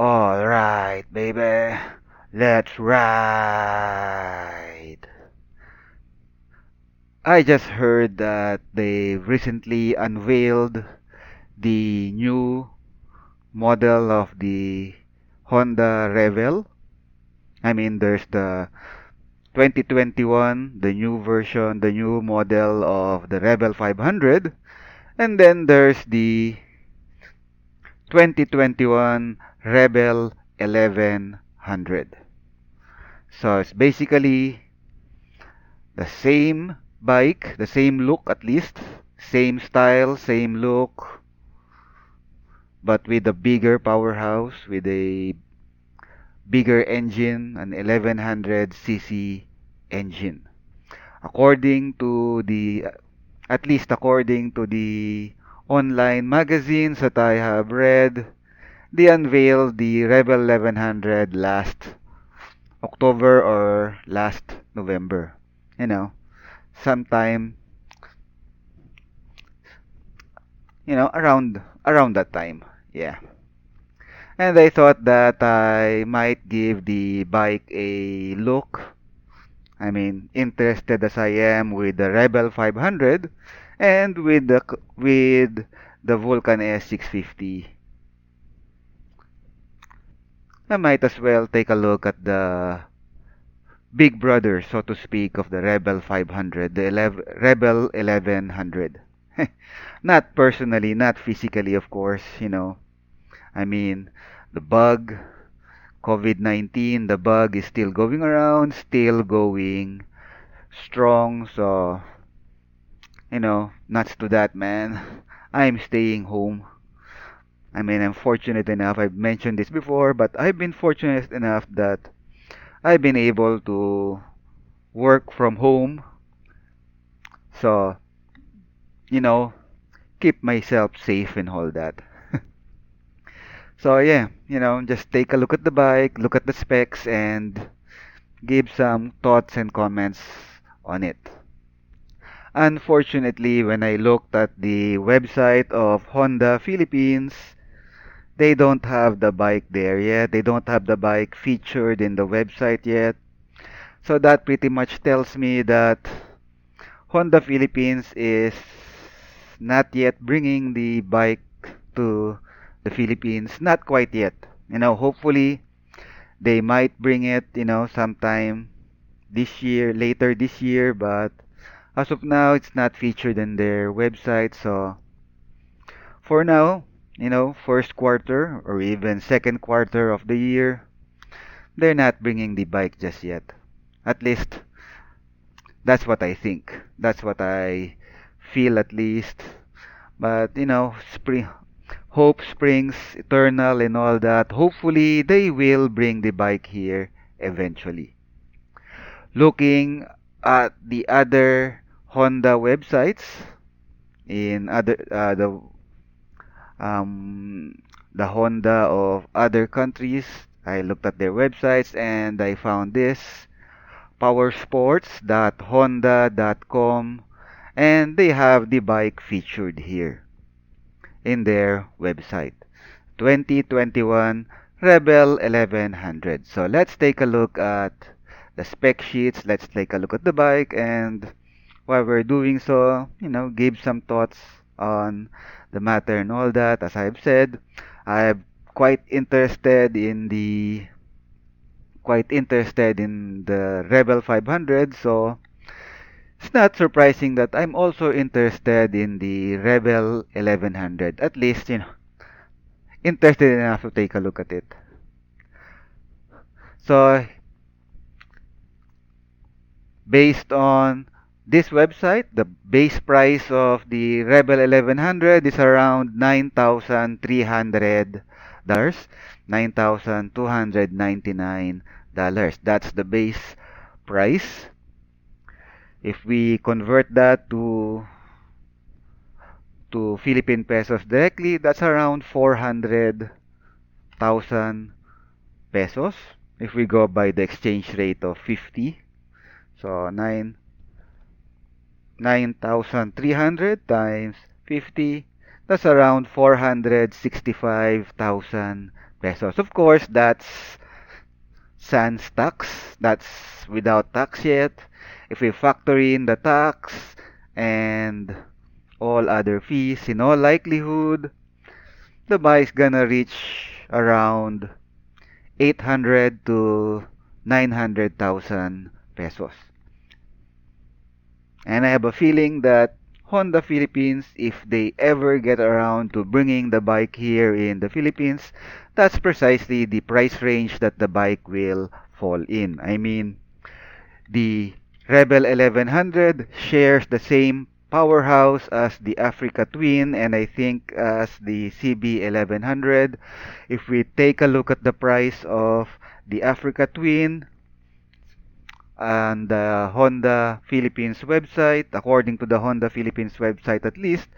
All right, baby. Let's ride. I just heard that they recently unveiled the new model of the Honda Rebel. I mean, there's the 2021, the new version, the new model of the Rebel 500, and then there's the 2021 Rebel 1100. So it's basically the same bike, the same look at least, same style, same look, but with a bigger powerhouse, with a bigger engine, an 1100cc engine. According to the, at least according to the online magazines that I have read, they unveiled the Rebel 1100 last October or last November. You know, sometime, around that time. Yeah. And I thought that I might give the bike a look. I mean, interested as I am with the Rebel 500 and with the Vulcan S 650. I might as well take a look at the big brother, so to speak, of the Rebel 500, the Rebel 1100. Not personally, not physically, of course, I mean, the bug, COVID-19, the bug is still going around, still going strong. So, nuts to that, man. I'm staying home. I mean, I'm fortunate enough, I've mentioned this before, but I've been fortunate enough that I've been able to work from home. So, you know, keep myself safe and all that. So, yeah, just take a look at the bike, look at the specs, and give some thoughts and comments on it. Unfortunately, when I looked at the website of Honda Philippines, they don't have the bike there yet. They don't have the bike featured in the website yet. So that pretty much tells me that Honda Philippines is not yet bringing the bike to the Philippines. Not quite yet. Hopefully they might bring it, sometime this year, later this year, but as of now, it's not featured in their website. So for now, first quarter or even second quarter of the year, they're not bringing the bike just yet. At least that's what I think. That's what I feel at least. But spring hope springs eternal and all that. Hopefully they will bring the bike here eventually. Looking at the other Honda websites in other um, the Honda of other countries. I looked at their websites and I found this powersports.honda.com, and they have the bike featured here in their website. 2021 Rebel 1100. So let's take a look at the spec sheets. Let's take a look at the bike, and while we're doing so, give some thoughts on the matter and all that. As I've said, I'm quite interested in the Rebel 500, so it's not surprising that I'm also interested in the Rebel 1100. At least, interested enough to take a look at it. So, based on this website, the base price of the Rebel 1100 is around $9,300, $9,299. That's the base price. If we convert that to Philippine pesos directly, that's around 400,000 pesos. If we go by the exchange rate of 50, so 9,300 times 50, that's around 465,000 pesos. Of course, that's sans tax. That's without tax yet. If we factor in the tax and all other fees, in all likelihood, the buy is gonna reach around 800 to 900,000 pesos. And I have a feeling that Honda Philippines, if they ever get around to bringing the bike here in the Philippines, that's precisely the price range that the bike will fall in. I mean, the Rebel 1100 shares the same powerhouse as the Africa Twin and I think as the CB 1100. If we take a look at the price of the Africa Twin and the Honda Philippines website, according to the Honda Philippines website at least,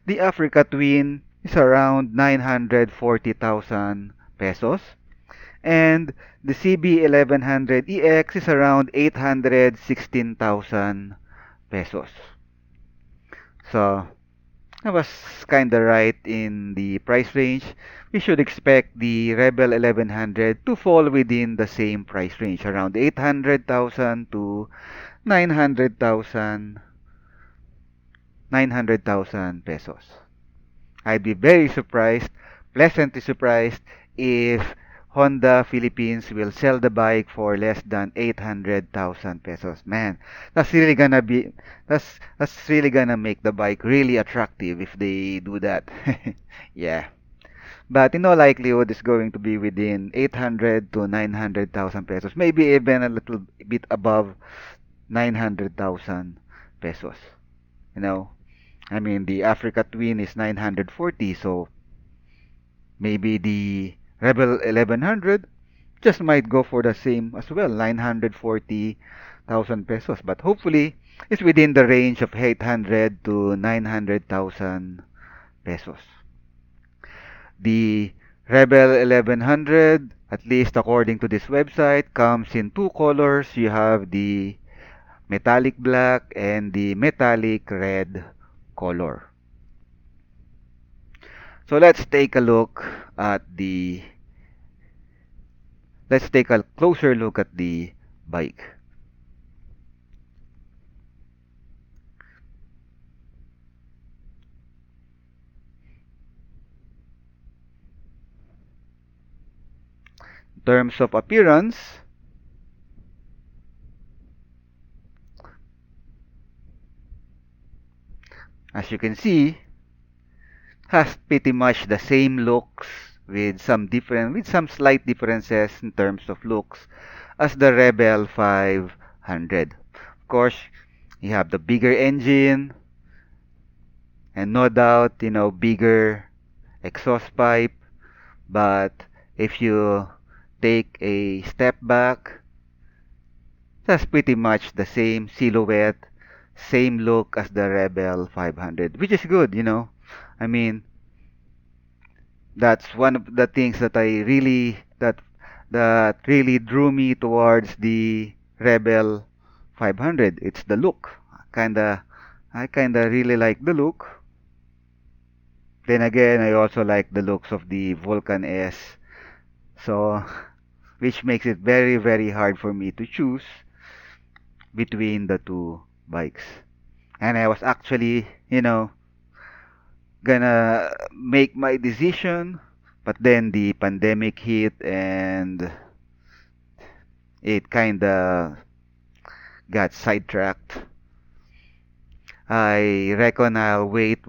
the Africa Twin is around 940,000 pesos. And the CB 1100 EX is around 816,000 pesos. So I was kind of right in the price range. We should expect the Rebel 1100 to fall within the same price range, around 800,000 to 900,000 900,000 pesos. I'd be very surprised, pleasantly surprised, if Honda Philippines will sell the bike for less than 800,000 pesos. Man, that's really gonna make the bike really attractive if they do that. Yeah. But in all likelihood, it's going to be within 800 to 900,000 pesos, maybe even a little bit above 900,000 pesos. You know, I mean, the Africa Twin is 940, so maybe the Rebel 1100 just might go for the same as well, 940,000 pesos. But hopefully, it's within the range of 800 to 900,000 pesos. The Rebel 1100, at least according to this website, comes in two colors. You have the metallic black and the metallic red color. So at the let's take a closer look at the bike. In terms of appearance, as you can see, has pretty much the same looks with some slight differences in terms of looks as the Rebel 500. Of course, you have the bigger engine and no doubt, bigger exhaust pipe, but if you take a step back, that's pretty much the same silhouette, same look as the Rebel 500, which is good. I mean, that's one of the things that really drew me towards the Rebel 500. It's the look. Kinda, I kinda really like the look. Then again, I also like the looks of the Vulcan S. So, which makes it very, very hard for me to choose between the two bikes. And I was actually, gonna make my decision, but then the pandemic hit and it kinda got sidetracked. I reckon I'll wait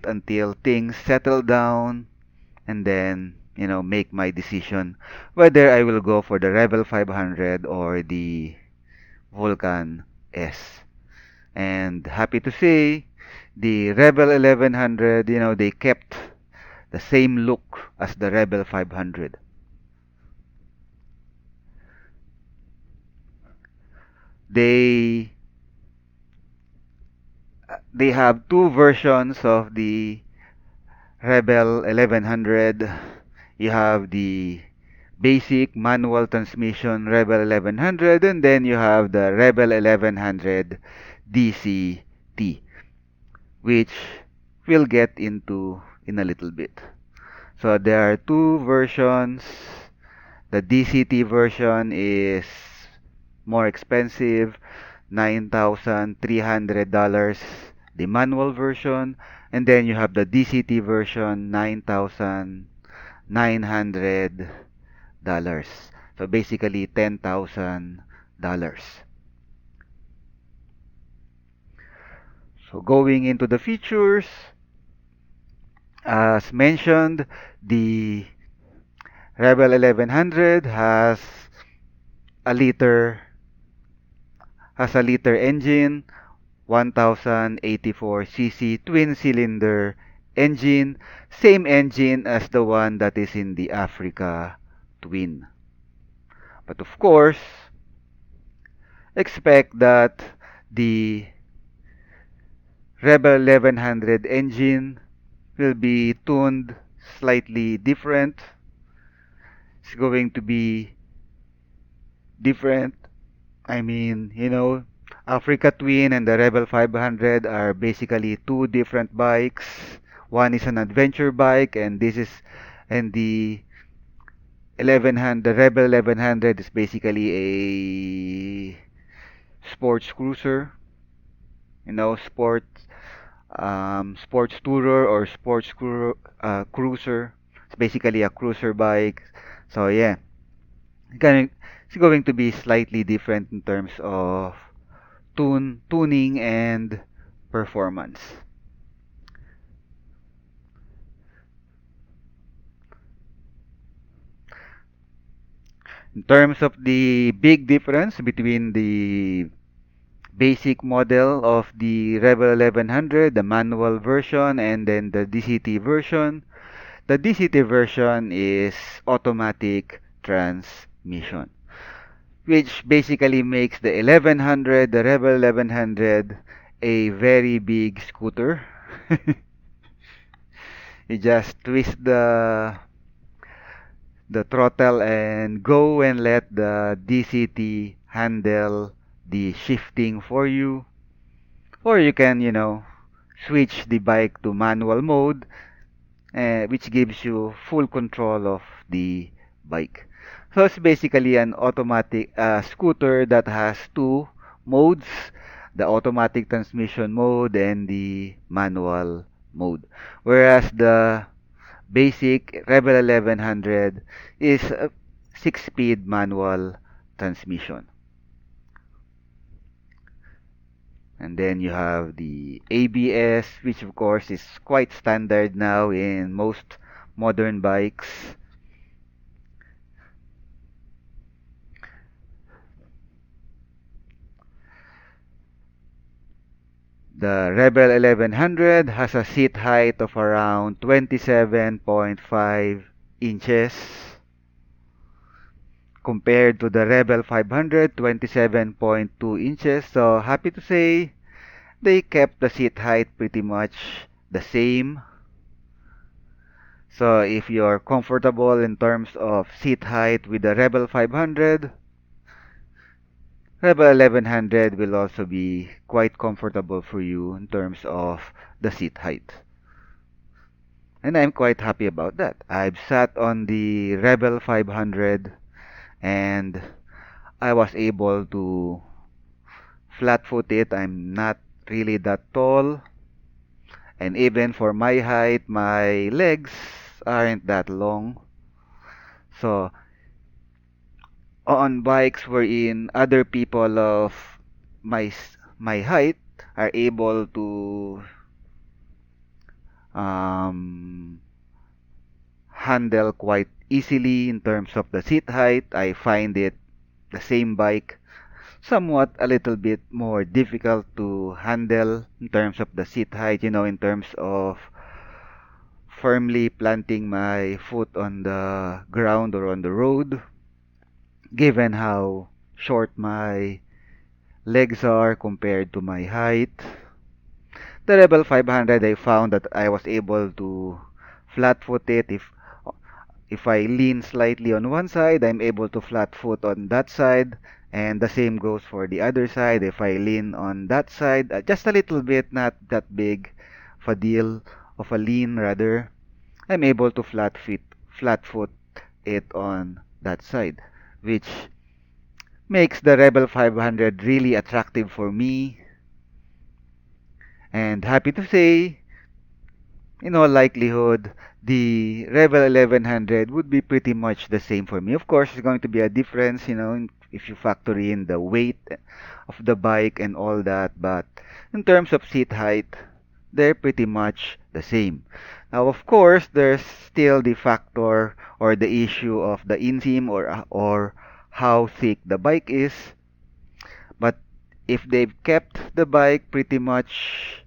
until things settle down and then, make my decision whether I will go for the Rebel 500 or the Vulcan S. And happy to say, the Rebel 1100, they kept the same look as the Rebel 500. They they have two versions of the Rebel 1100. You have the basic manual transmission Rebel 1100 and then you have the Rebel 1100 DCT, which we'll get into in a little bit. So there are two versions. The DCT version is more expensive, $9,300, the manual version, and then you have the DCT version, $9,900. So basically $10,000. So going into the features, as mentioned, the Rebel 1100 a liter a liter engine, 1084 cc twin cylinder engine, same engine as the one that is in the Africa Twin. But of course, expect that the Rebel 1100 engine will be tuned slightly different. It's going to be different. I mean, Africa Twin and the Rebel 500 are basically two different bikes. One is an adventure bike, and the 1100, the Rebel 1100 is basically a sports cruiser, sports tourer or cruiser. It's basically a cruiser bike. So yeah, Gonna- it's going to be slightly different in terms of tuning and performance. In terms of the big difference between the basic model of the Rebel 1100, the manual version, and then the DCT version, the DCT version is automatic transmission, which basically makes the 1100, the Rebel 1100, a very big scooter. You just twist the throttle and go and let the DCT handle the shifting for you. Or you can, switch the bike to manual mode, which gives you full control of the bike. So it's basically an automatic scooter that has two modes, the automatic transmission mode and the manual mode. Whereas the basic Rebel 1100 is a 6-speed manual transmission. And then you have the ABS, which of course is quite standard now in most modern bikes. The Rebel 1100 has a seat height of around 27.5 inches compared to the Rebel 500, 27.2 inches. So happy to say they kept the seat height pretty much the same. So if you're comfortable in terms of seat height with the Rebel 500, Rebel 1100 will also be quite comfortable for you in terms of the seat height. And I'm quite happy about that. I've sat on the Rebel 500 and I was able to flat foot it. I'm not really that tall, and even for my height, my legs aren't that long. So on bikes wherein other people of my height are able to um, handle quite easily in terms of the seat height, I find it the same bike somewhat a little bit more difficult to handle in terms of the seat height, in terms of firmly planting my foot on the ground or on the road, given how short my legs are compared to my height. The Rebel 500, I found that I was able to flat foot it. If I lean slightly on one side, I'm able to flat foot on that side, and the same goes for the other side. If I lean on that side, just a little bit, not that big of a deal, of a lean rather, I'm able to flat foot it on that side, which makes the Rebel 500 really attractive for me. And happy to say, in all likelihood, the Rebel 1100 would be pretty much the same for me. Of course, there's going to be a difference, if you factor in the weight of the bike and all that, but in terms of seat height, they're pretty much the same. Now, of course, there's still the factor or the issue of the inseam or how thick the bike is, but if they've kept the bike pretty much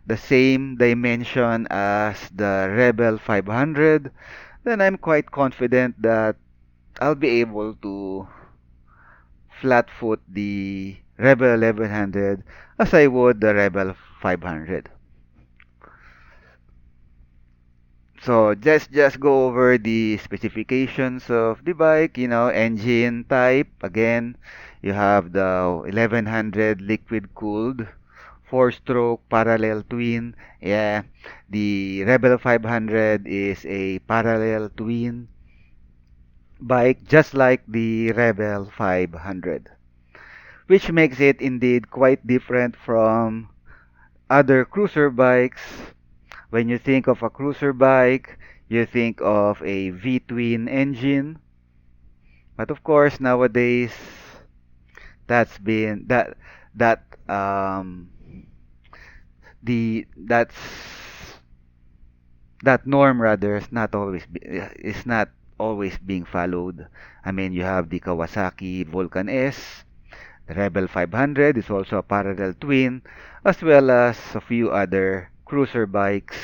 the same dimension as the Rebel 500, then I'm quite confident that I'll be able to flat foot the Rebel 1100 as I would the Rebel 500. So just go over the specifications of the bike, engine type. Again, you have the 1100 liquid cooled, four-stroke parallel twin. Yeah, the Rebel 500 is a parallel twin bike just like the Rebel 500, which makes it indeed quite different from other cruiser bikes. When you think of a cruiser bike, you think of a V-twin engine. But of course, nowadays, that's been that the that norm rather is not always being followed. I mean, you have the Kawasaki Vulcan S, the Rebel 500 is also a parallel twin, as well as a few other cruiser bikes.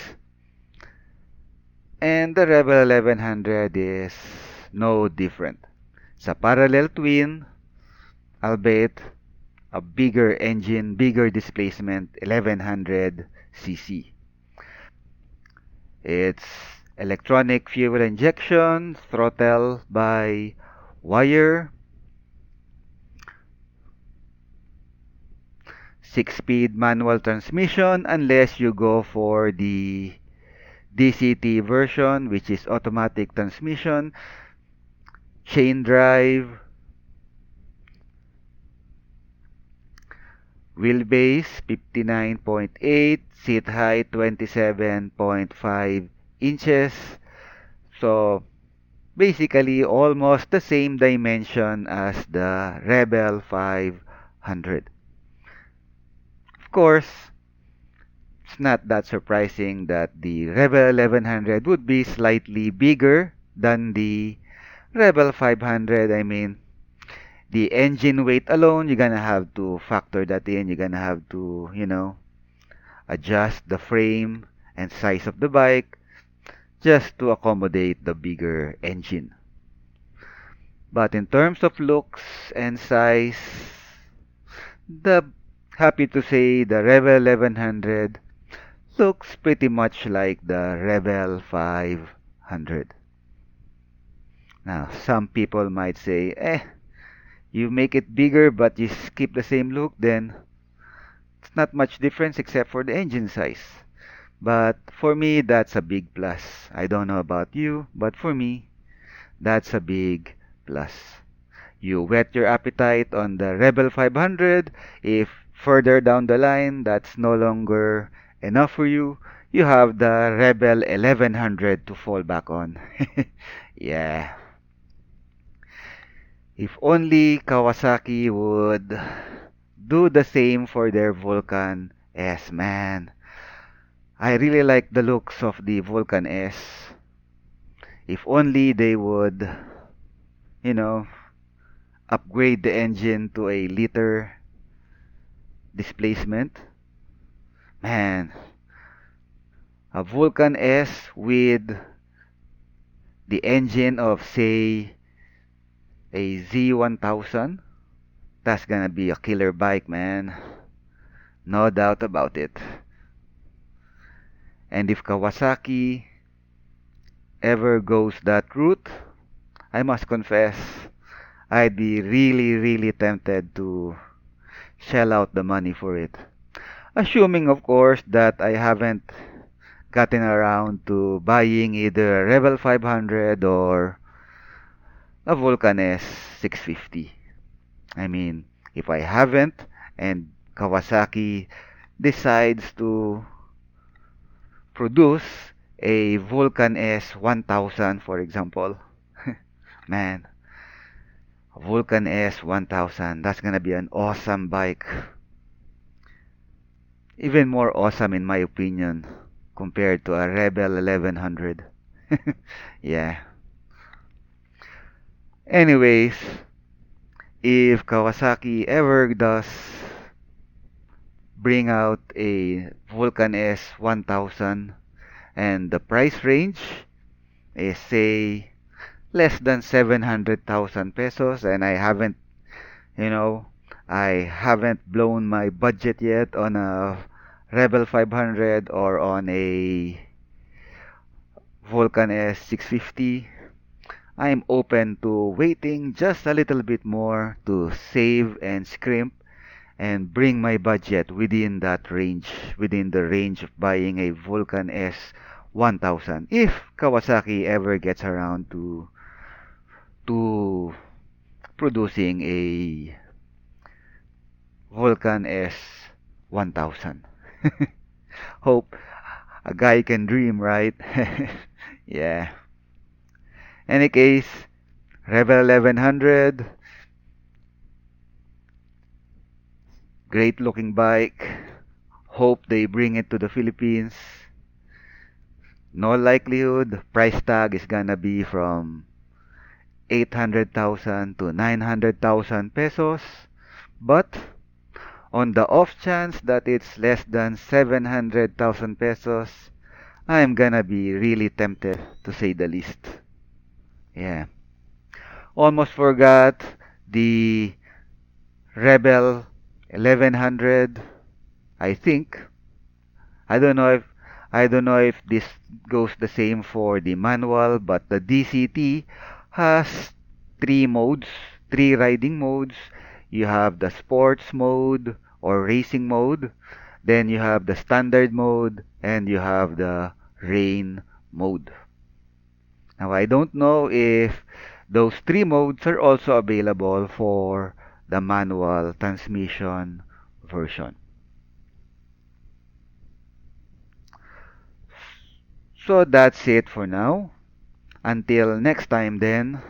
And the Rebel 1100 is no different. It's a parallel twin, albeit a bigger engine, bigger displacement, 1100 cc. It's electronic fuel injection, throttle by wire, 6-speed manual transmission unless you go for the DCT version, which is automatic transmission, chain drive, wheelbase 59.8, seat height 27.5 inches. So basically almost the same dimension as the Rebel 500. Of course, it's not that surprising that the Rebel 1100 would be slightly bigger than the Rebel 500. I mean, the engine weight alone, you're gonna have to factor that in. You're gonna have to, adjust the frame and size of the bike just to accommodate the bigger engine. But in terms of looks and size, the happy to say the Rebel 1100 looks pretty much like the Rebel 500. Now, some people might say, you make it bigger but you keep the same look, then it's not much difference except for the engine size. But for me, that's a big plus. I don't know about you, but for me, that's a big plus. You whet your appetite on the Rebel 500. If further down the line that's no longer enough for you, you have the Rebel 1100 to fall back on. Yeah. If only Kawasaki would do the same for their Vulcan S, man. I really like the looks of the Vulcan S. If only they would, you know, upgrade the engine to a liter displacement. Man, a Vulcan S with the engine of, say, a Z1000, that's gonna be a killer bike, man. No doubt about it. And if Kawasaki ever goes that route, I must confess, I'd be really, really tempted to shell out the money for it. Assuming, of course, that I haven't gotten around to buying either a Rebel 500 or a Vulcan S 650. I mean, if I haven't and Kawasaki decides to produce a Vulcan S 1000, for example, man, Vulcan S 1000, that's gonna be an awesome bike. Even more awesome, in my opinion, compared to a Rebel 1100. Yeah. Anyways, if Kawasaki ever does bring out a Vulcan S 1000 and the price range is, say, less than 700,000 pesos, and you know, I haven't blown my budget yet on a Rebel 500 or on a Vulcan S 650, I'm open to waiting just a little bit more to save and scrimp and bring my budget within that range, within the range of buying a Vulcan S 1000 if Kawasaki ever gets around to producing a Vulcan S 1000. Hope a guy can dream, right? Yeah. Any case, Rebel 1100, great looking bike. Hope they bring it to the Philippines. No likelihood, price tag is gonna be from 800,000 to 900,000 pesos. But on the off chance that it's less than 700,000 pesos, I'm gonna be really tempted, to say the least. Yeah. Almost forgot the Rebel 1100. I think I don't know if this goes the same for the manual, but the DCT has three modes, three riding modes. You have the sports mode or racing mode, then you have the standard mode, and you have the rain mode. Now I don't know if those three modes are also available for the manual transmission version. So that's it for now. Until next time then,